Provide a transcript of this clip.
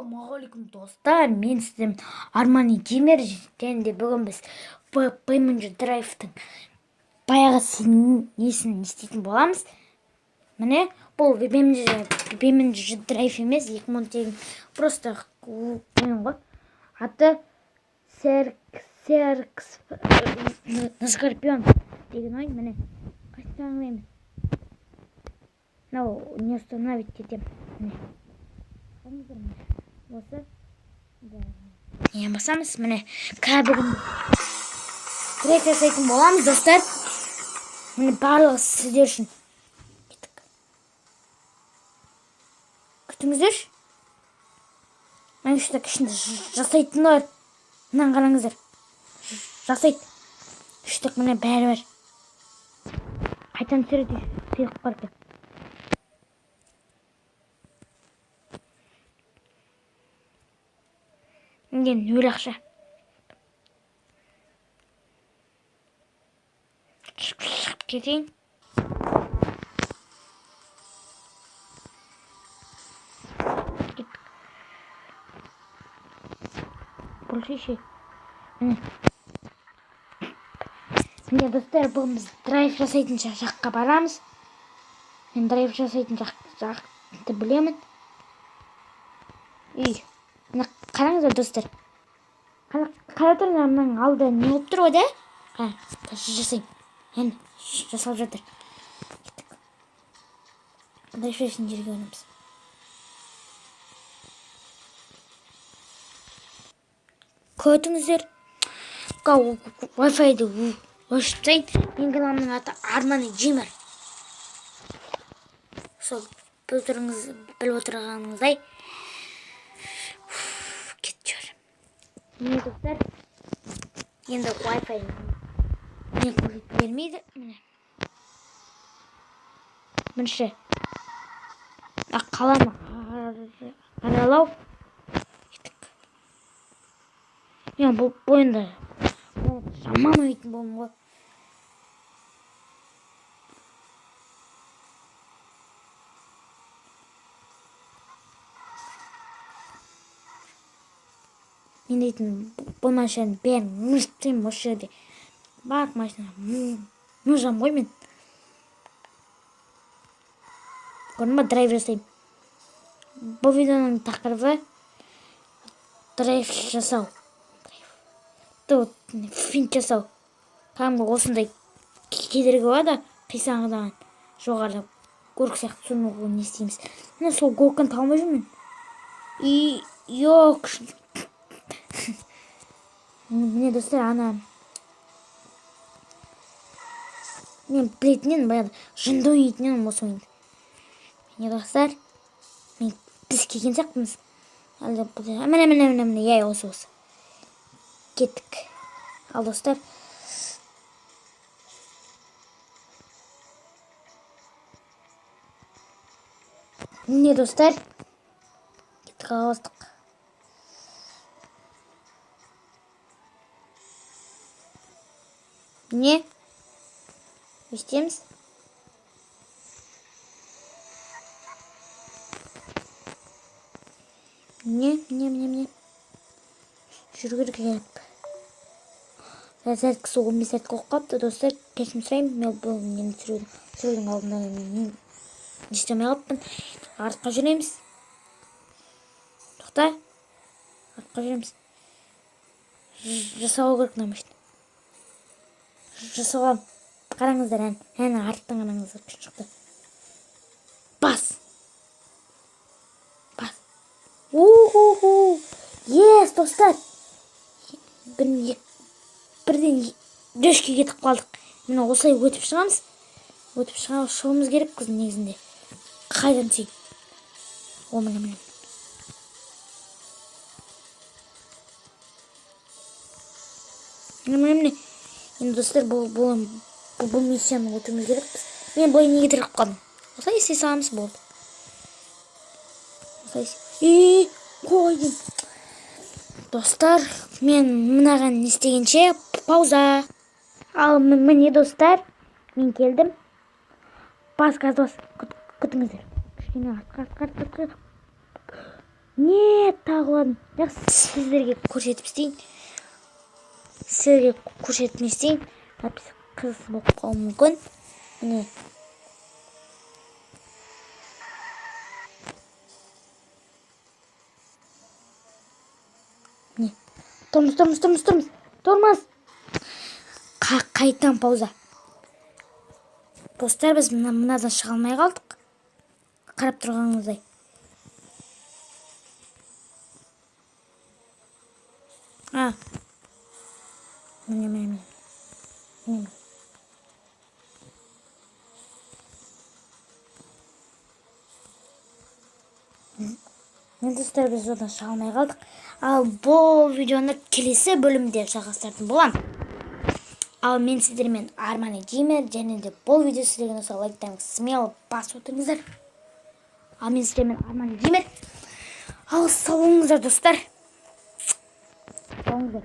Ассалаумағалейкум достар, мен сізден Армани Геймер және де бүгін біз PMG драйвтың баяғы несін істейтін боламыз. Міне, бұл PMG драйв емес, 2018 просто ойын ғой. Аты Скорпион деген ойын. Міне, қайсысын аңлаймыз. Не установить етем. Міне. Осы ең басамыз. Міне бүгін драйв жасайтын боламыз достар. Міне барлығы сіздер үшін. Күтіңіздерші. Мен үштік ішінде жасайтынлар. Мынаны қараңыздар. Жасайды. Үштік міне бәрі бар. Қайтан түсіреді сыйлық бар екен. Мен нөл ақша. Шығып кетейін. Бұл шеше. Міне достар, бүгін біз драйв жасайтын жаққа барамыз. Мен драйв жасайтын жақты білемін. Қараңыздар достар. Қаратыр мынаның алды не болып тұр ғой да? Жасайын. Әне, жасалып жатыр. Драйв жасайтын жерге өніміз. Көтіңіздер. Wi-Fi-ді өшіп тайын. Мен каналымның аты Армани Геймер. Сол біліп отырғаныңыздай. Кетіп жүр. Міне достар. Енді Wi-Fi не бермейді. Бірінші қаланы қаралау. Мен бұл бойында жаман ойытын болым ғой. Мен дейтін бұл машинаның бәрін мұштайым осы жерде. Бақ машина мұжам ғой мен. Көрдің ба, драйв жасайым. Бұл видеоның тақырыбы драйв жасау. Финт жасау. Кәдімгі осындай кедергі бар да, қисаңғыдан жоғарыда горка сияқты соны не істейміз. Міне сол горканы талмай жүрмін. Йоқ. Міне достар, мен білетінен баяғыда жынды ойнайтыннен осы ойынды. Міне достар, біз келген сияқтымыз. Міне, осы. Кеттік. Ал достар. Міне достар. Кеттік алыстық. Не? Өстеміз. Не. Жүргір келіп. Сәткісі 15 сәткі оққапты, достар. Кешім сұрайым, мен бұл нені түсірудің алдында мен естемей қалыппын. Артқа жүреміз. Тоқта. Артқа жүреміз. Жасауы көрік намышын. Жасауға қараңыздар әні арттың қараңыздар күшін шықты. Бас. Ес, достар. Бірден дөшке кетіп қалдық. Мені осылай өтіп шығамыз. Өтіп шығуымыз керек қыз негізінде. Қайдан сей. Міне. Енді достар, бұл миссияны өтуіміз керек. Мен бұлай неге тіріп қалдым. Осылай есе сағамыз болды. Қойдым. Достар, мен мынаған істегенше пауза. Ал міне достар, мен келдім. Бас күтіңіздер. Кішкене артқа. не тағылан сіздерге көрсетіп істейін. Сіздерге көрсетіп не істейін. Қыз болып қалуы мүмкін. Міне. Не. Тұрмыз. Қайтадан пауза. Достар, біз мынадан шыға алмай қалдық. Қарап тұрғаныңыздай. Міне. Достар, біз одан шыға алмай қалдық. Ал бұл видеоны келесі бөлімде жалғастыратын боламын. Ал мен сіздермен Арман Геймер, және де бұл видео сіздерге ұнаса лайктарыңызды смело басып отырыңыздар. Ал мен сіздермен Арман Геймер. Ал сау болыңыздар, достар. Сау болыңыздар.